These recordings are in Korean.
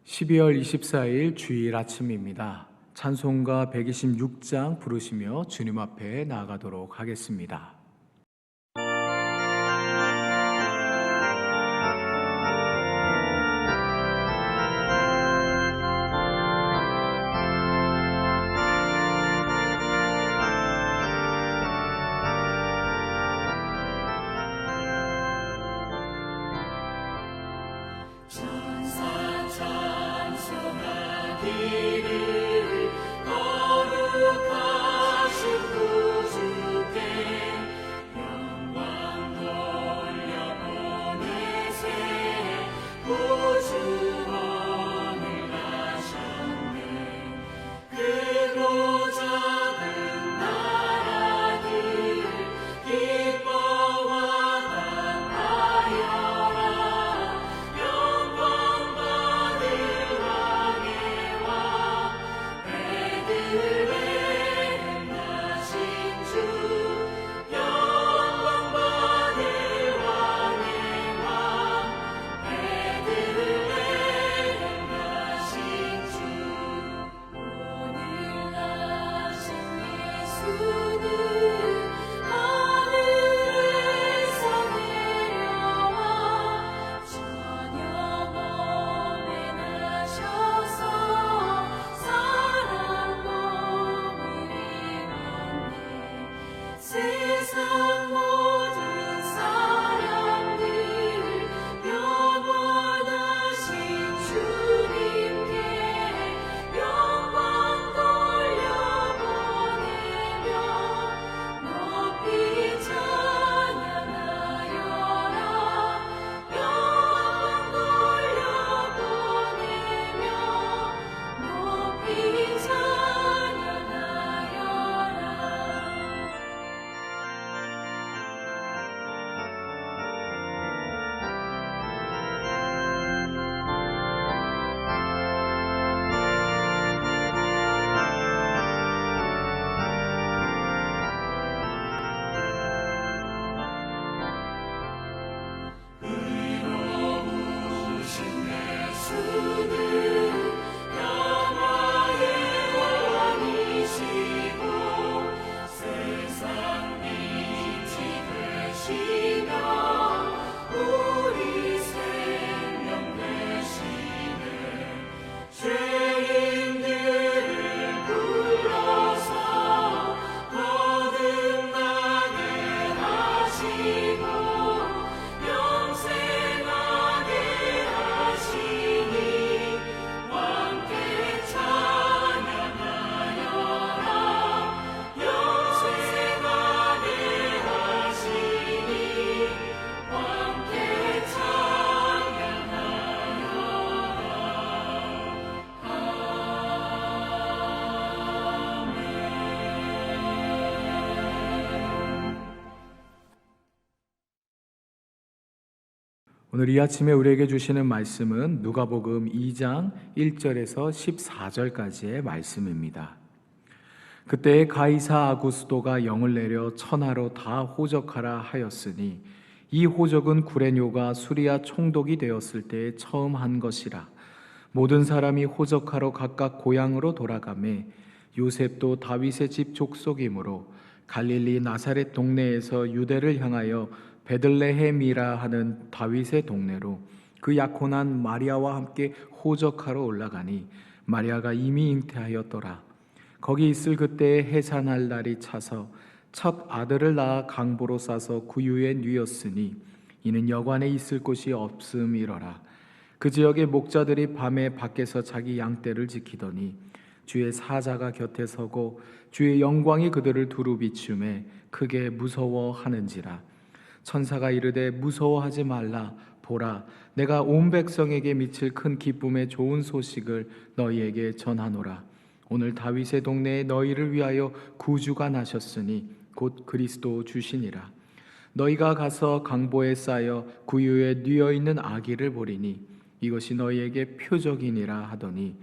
12월 24일 주일 아침입니다. 찬송가 126장 부르시며 주님 앞에 나아가도록 하겠습니다. 오늘 이 아침에 우리에게 주시는 말씀은 누가복음 2장 1절에서 14절까지의 말씀입니다. 그때 가이사 아구스도가 영을 내려 천하로 다 호적하라 하였으니 이 호적은 구레뇨가 수리아 총독이 되었을 때에 처음 한 것이라. 모든 사람이 호적하러 각각 고향으로 돌아가매 요셉도 다윗의 집 족속이므로 갈릴리 나사렛 동네에서 유대를 향하여 베들레헴이라 하는 다윗의 동네로 그 약혼한 마리아와 함께 호적하러 올라가니 마리아가 이미 잉태하였더라. 거기 있을 그때에 해산할 날이 차서 첫 아들을 낳아 강보로 싸서 구유에 뉘었으니 이는 여관에 있을 곳이 없음이러라. 그 지역의 목자들이 밤에 밖에서 자기 양떼를 지키더니 주의 사자가 곁에 서고 주의 영광이 그들을 두루 비추매 크게 무서워하는지라. 천사가 이르되 무서워하지 말라. 보라, 내가 온 백성에게 미칠 큰 기쁨의 좋은 소식을 너희에게 전하노라. 오늘 다윗의 동네에 너희를 위하여 구주가 나셨으니 곧 그리스도 주시니라. 너희가 가서 강보에 쌓여 구유에 뉘어 있는 아기를 보리니 이것이 너희에게 표적이니라 하더니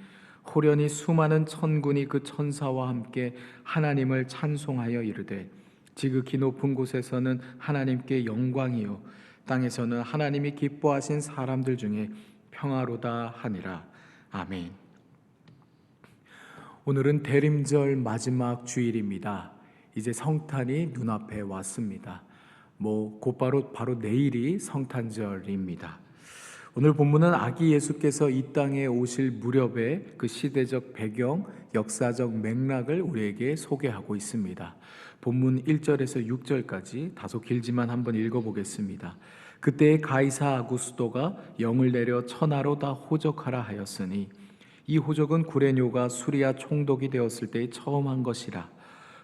호련히 수많은 천군이 그 천사와 함께 하나님을 찬송하여 이르되 지극히 높은 곳에서는 하나님께 영광이요 땅에서는 하나님이 기뻐하신 사람들 중에 평화로다 하니라. 아멘. 오늘은 대림절 마지막 주일입니다. 이제 성탄이 눈앞에 왔습니다. 곧바로 내일이 성탄절입니다. 오늘 본문은 아기 예수께서 이 땅에 오실 무렵의 그 시대적 배경, 역사적 맥락을 우리에게 소개하고 있습니다. 본문 1절에서 6절까지 다소 길지만 한번 읽어보겠습니다. 그때에 가이사 아구스도가 영을 내려 천하로 다 호적하라 하였으니 이 호적은 구레뇨가 수리아 총독이 되었을 때에 처음 한 것이라.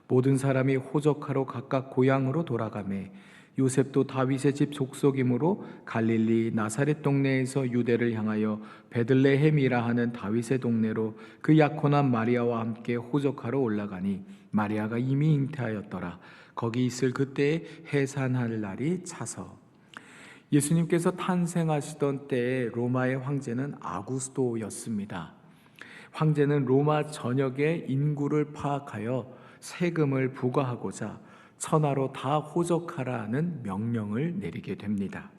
모든 사람이 호적하러 각각 고향으로 돌아가매 요셉도 다윗의 집 족속이므로 갈릴리 나사렛 동네에서 유대를 향하여 베들레헴이라 하는 다윗의 동네로 그 약혼한 마리아와 함께 호적하러 올라가니 마리아가 이미 잉태하였더라. 거기 있을 그때에 해산할 날이 차서. 예수님께서 탄생하시던 때에 로마의 황제는 아구스도였습니다. 황제는 로마 전역의 인구를 파악하여 세금을 부과하고자 천하로 다 호적하라는 명령을 내리게 됩니다.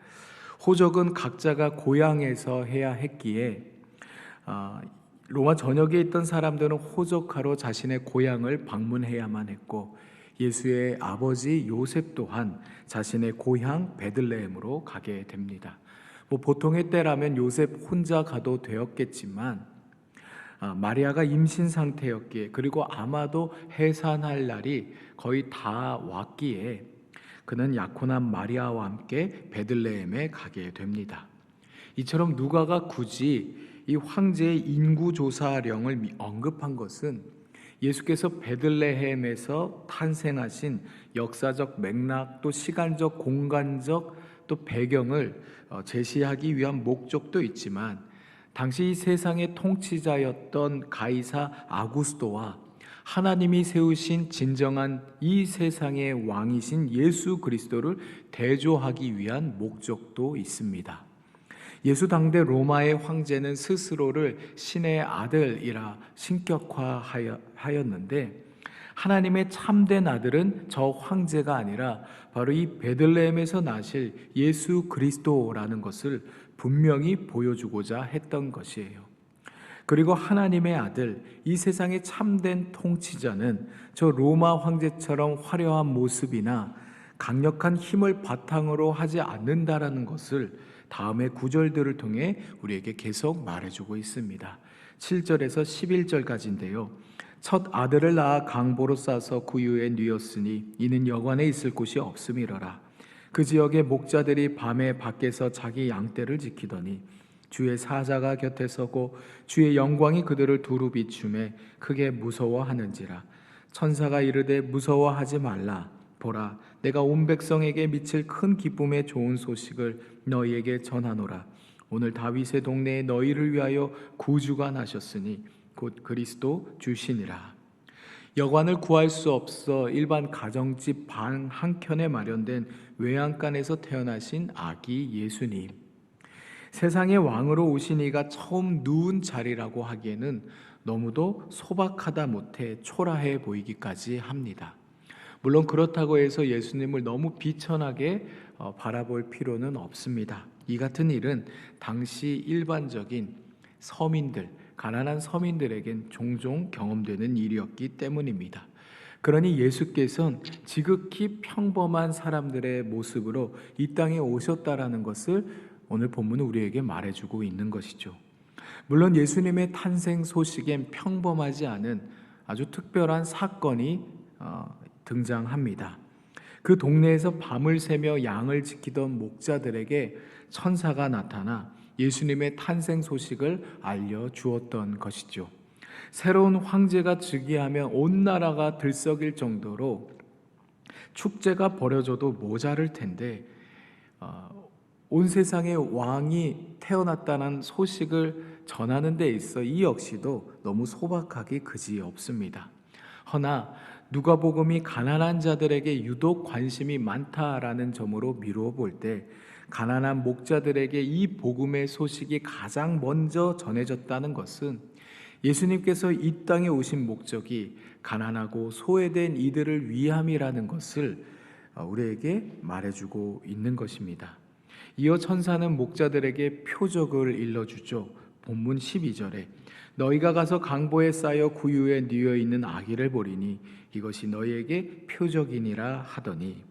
호적은 각자가 고향에서 해야 했기에 로마 전역에 있던 사람들은 호적하러 자신의 고향을 방문해야만 했고, 예수의 아버지 요셉 또한 자신의 고향 베들레헴으로 가게 됩니다. 보통의 때라면 요셉 혼자 가도 되었겠지만 마리아가 임신 상태였기에, 그리고 아마도 해산할 날이 거의 다 왔기에 그는 약혼한 마리아와 함께 베들레헴에 가게 됩니다. 이처럼 누가가 굳이 이 황제의 인구조사령을 언급한 것은 예수께서 베들레헴에서 탄생하신 역사적 맥락, 또 시간적, 공간적, 또 배경을 제시하기 위한 목적도 있지만, 당시 이 세상의 통치자였던 가이사 아구스도와 하나님이 세우신 진정한 이 세상의 왕이신 예수 그리스도를 대조하기 위한 목적도 있습니다. 예수 당대 로마의 황제는 스스로를 신의 아들이라 신격화하였는데, 하나님의 참된 아들은 저 황제가 아니라 바로 이 베들레헴에서 나실 예수 그리스도라는 것을 분명히 보여주고자 했던 것이에요. 그리고 하나님의 아들, 이 세상의 참된 통치자는 저 로마 황제처럼 화려한 모습이나 강력한 힘을 바탕으로 하지 않는다라는 것을 다음의 구절들을 통해 우리에게 계속 말해주고 있습니다. 7절에서 11절까지인데요. 첫 아들을 낳아 강보로 싸서 구유에 뉘었으니 이는 여관에 있을 곳이 없음이러라. 그 지역의 목자들이 밤에 밖에서 자기 양떼를 지키더니 주의 사자가 곁에 서고 주의 영광이 그들을 두루 비추매 크게 무서워하는지라. 천사가 이르되 무서워하지 말라. 보라, 내가 온 백성에게 미칠 큰 기쁨의 좋은 소식을 너희에게 전하노라. 오늘 다윗의 동네에 너희를 위하여 구주가 나셨으니 곧 그리스도 주시니라. 여관을 구할 수 없어 일반 가정집 방 한켠에 마련된 외양간에서 태어나신 아기 예수님. 세상의 왕으로 오신 이가 처음 누운 자리라고 하기에는 너무도 소박하다 못해 초라해 보이기까지 합니다. 물론 그렇다고 해서 예수님을 너무 비천하게 바라볼 필요는 없습니다. 이 같은 일은 당시 일반적인 서민들, 가난한 서민들에겐 종종 경험되는 일이었기 때문입니다. 그러니 예수께서는 지극히 평범한 사람들의 모습으로 이 땅에 오셨다라는 것을 오늘 본문은 우리에게 말해주고 있는 것이죠. 물론 예수님의 탄생 소식엔 평범하지 않은 아주 특별한 사건이 등장합니다. 그 동네에서 밤을 새며 양을 지키던 목자들에게 천사가 나타나 예수님의 탄생 소식을 알려주었던 것이죠. 새로운 황제가 즉위하면 온 나라가 들썩일 정도로 축제가 벌어져도 모자랄 텐데, 온 세상에 왕이 태어났다는 소식을 전하는 데 있어 이 역시도 너무 소박하기 그지없습니다. 허나 누가복음이 가난한 자들에게 유독 관심이 많다라는 점으로 미루어 볼 때, 가난한 목자들에게 이 복음의 소식이 가장 먼저 전해졌다는 것은 예수님께서 이 땅에 오신 목적이 가난하고 소외된 이들을 위함이라는 것을 우리에게 말해주고 있는 것입니다. 이어 천사는 목자들에게 표적을 일러주죠. 본문 12절에 너희가 가서 강보에 쌓여 구유에 뉘어 있는 아기를 보리니 이것이 너희에게 표적이니라 하더니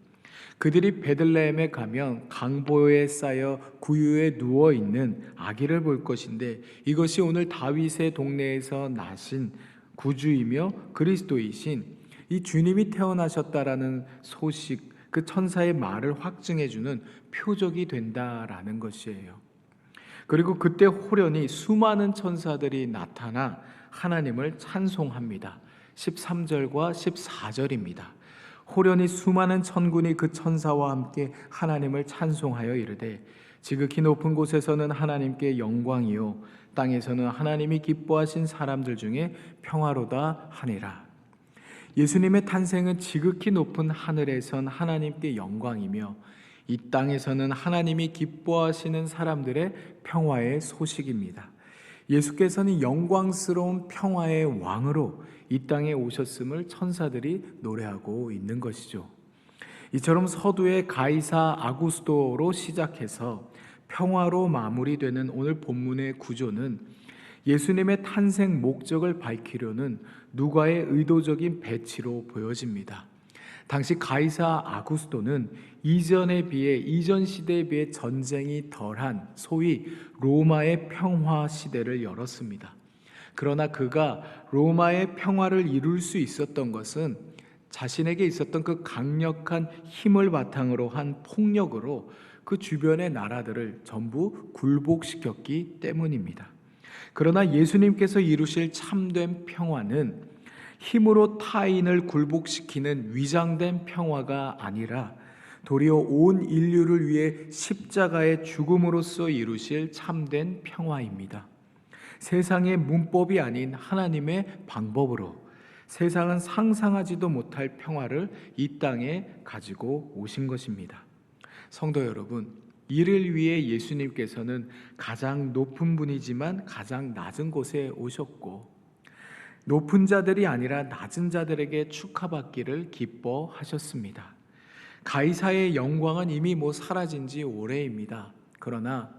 그들이 베들레헴에 가면 강보에 쌓여 구유에 누워 있는 아기를 볼 것인데 이것이 오늘 다윗의 동네에서 나신 구주이며 그리스도이신 이 주님이 태어나셨다라는 소식, 그 천사의 말을 확증해 주는 표적이 된다라는 것이에요. 그리고 그때 호련히 수많은 천사들이 나타나 하나님을 찬송합니다. 13절과 14절입니다. 호련히 수많은 천군이 그 천사와 함께 하나님을 찬송하여 이르되 지극히 높은 곳에서는 하나님께 영광이요 땅에서는 하나님이 기뻐하신 사람들 중에 평화로다 하니라. 예수님의 탄생은 지극히 높은 하늘에선 하나님께 영광이며 이 땅에서는 하나님이 기뻐하시는 사람들의 평화의 소식입니다. 예수께서는 영광스러운 평화의 왕으로 이 땅에 오셨음을 천사들이 노래하고 있는 것이죠. 이처럼 서두에 가이사 아구스도로 시작해서 평화로 마무리되는 오늘 본문의 구조는 예수님의 탄생 목적을 밝히려는 누가의 의도적인 배치로 보여집니다. 당시 가이사 아구스도는 이전 시대에 비해 전쟁이 덜한 소위 로마의 평화 시대를 열었습니다. 그러나 그가 로마의 평화를 이룰 수 있었던 것은 자신에게 있었던 그 강력한 힘을 바탕으로 한 폭력으로 그 주변의 나라들을 전부 굴복시켰기 때문입니다. 그러나 예수님께서 이루실 참된 평화는 힘으로 타인을 굴복시키는 위장된 평화가 아니라 도리어 온 인류를 위해 십자가의 죽음으로써 이루실 참된 평화입니다. 세상의 문법이 아닌 하나님의 방법으로 세상은 상상하지도 못할 평화를 이 땅에 가지고 오신 것입니다. 성도 여러분, 이를 위해 예수님께서는 가장 높은 분이지만 가장 낮은 곳에 오셨고 높은 자들이 아니라 낮은 자들에게 축하받기를 기뻐하셨습니다. 가이사의 영광은 이미 사라진 지 오래입니다. 그러나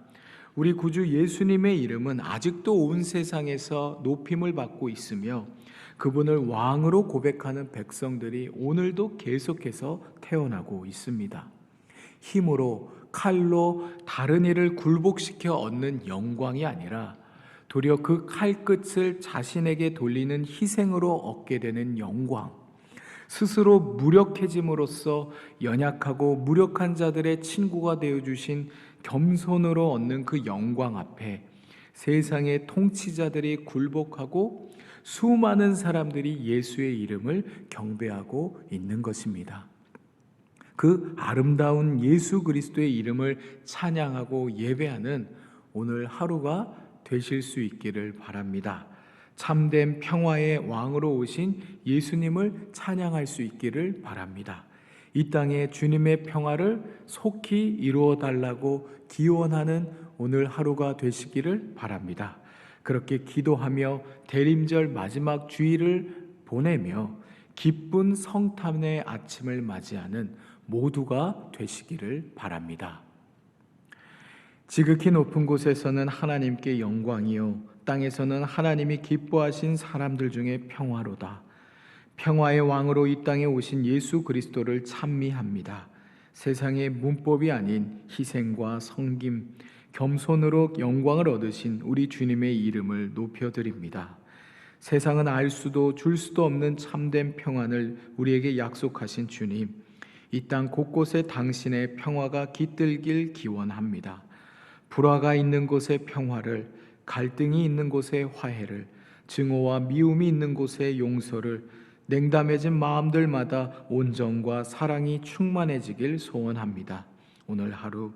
우리 구주 예수님의 이름은 아직도 온 세상에서 높임을 받고 있으며 그분을 왕으로 고백하는 백성들이 오늘도 계속해서 태어나고 있습니다. 힘으로 칼로 다른 이를 굴복시켜 얻는 영광이 아니라 도리어 그 칼끝을 자신에게 돌리는 희생으로 얻게 되는 영광, 스스로 무력해짐으로써 연약하고 무력한 자들의 친구가 되어주신 겸손으로 얻는 그 영광 앞에 세상의 통치자들이 굴복하고 수많은 사람들이 예수의 이름을 경배하고 있는 것입니다. 그 아름다운 예수 그리스도의 이름을 찬양하고 예배하는 오늘 하루가 되실 수 있기를 바랍니다. 참된 평화의 왕으로 오신 예수님을 찬양할 수 있기를 바랍니다. 이 땅에 주님의 평화를 속히 이루어 달라고 기원하는 오늘 하루가 되시기를 바랍니다. 그렇게 기도하며 대림절 마지막 주일을 보내며 기쁜 성탄의 아침을 맞이하는 모두가 되시기를 바랍니다. 지극히 높은 곳에서는 하나님께 영광이요 땅에서는 하나님이 기뻐하신 사람들 중에 평화로다. 평화의 왕으로 이 땅에 오신 예수 그리스도를 찬미합니다. 세상의 문법이 아닌 희생과 섬김, 겸손으로 영광을 얻으신 우리 주님의 이름을 높여드립니다. 세상은 알 수도 줄 수도 없는 참된 평안을 우리에게 약속하신 주님, 이 땅 곳곳에 당신의 평화가 깃들길 기원합니다. 불화가 있는 곳에 평화를, 갈등이 있는 곳에 화해를, 증오와 미움이 있는 곳에 용서를, 냉담해진 마음들마다 온정과 사랑이 충만해지길 소원합니다. 오늘 하루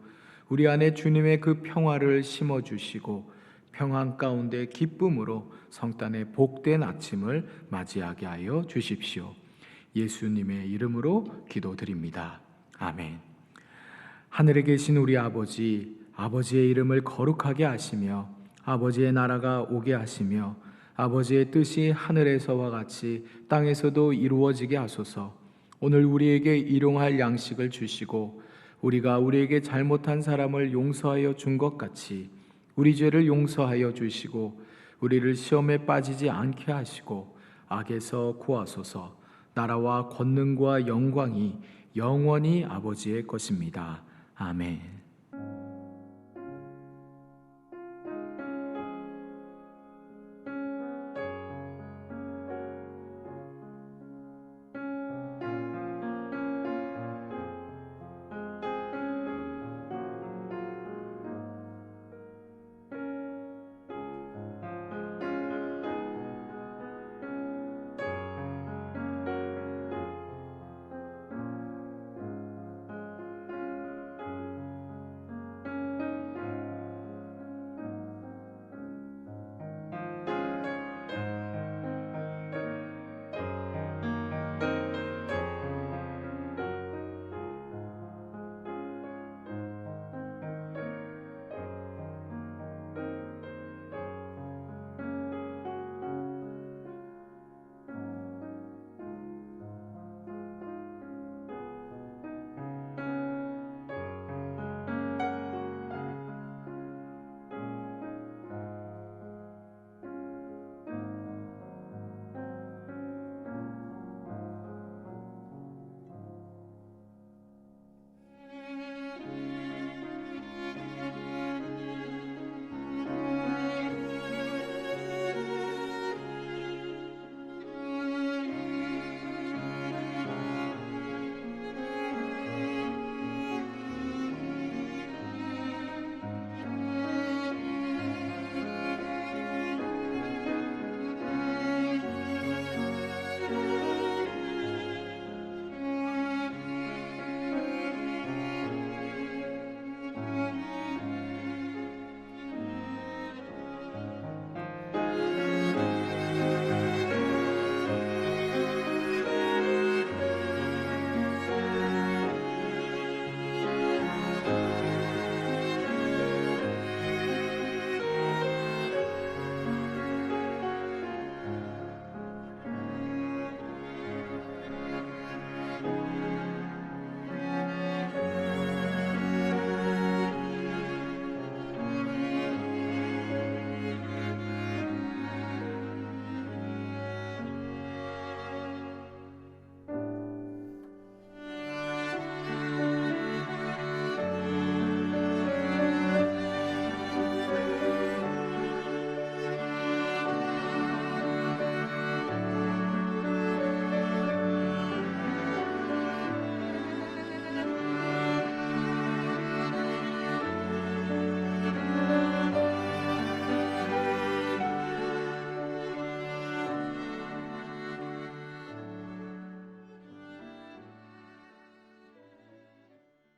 우리 안에 주님의 그 평화를 심어주시고 평안 가운데 기쁨으로 성탄의 복된 아침을 맞이하게 하여 주십시오. 예수님의 이름으로 기도드립니다. 아멘. 하늘에 계신 우리 아버지, 아버지의 이름을 거룩하게 하시며 아버지의 나라가 오게 하시며 아버지의 뜻이 하늘에서와 같이 땅에서도 이루어지게 하소서. 오늘 우리에게 일용할 양식을 주시고 우리가 우리에게 잘못한 사람을 용서하여 준 것 같이 우리 죄를 용서하여 주시고 우리를 시험에 빠지지 않게 하시고 악에서 구하소서. 나라와 권능과 영광이 영원히 아버지의 것입니다. 아멘.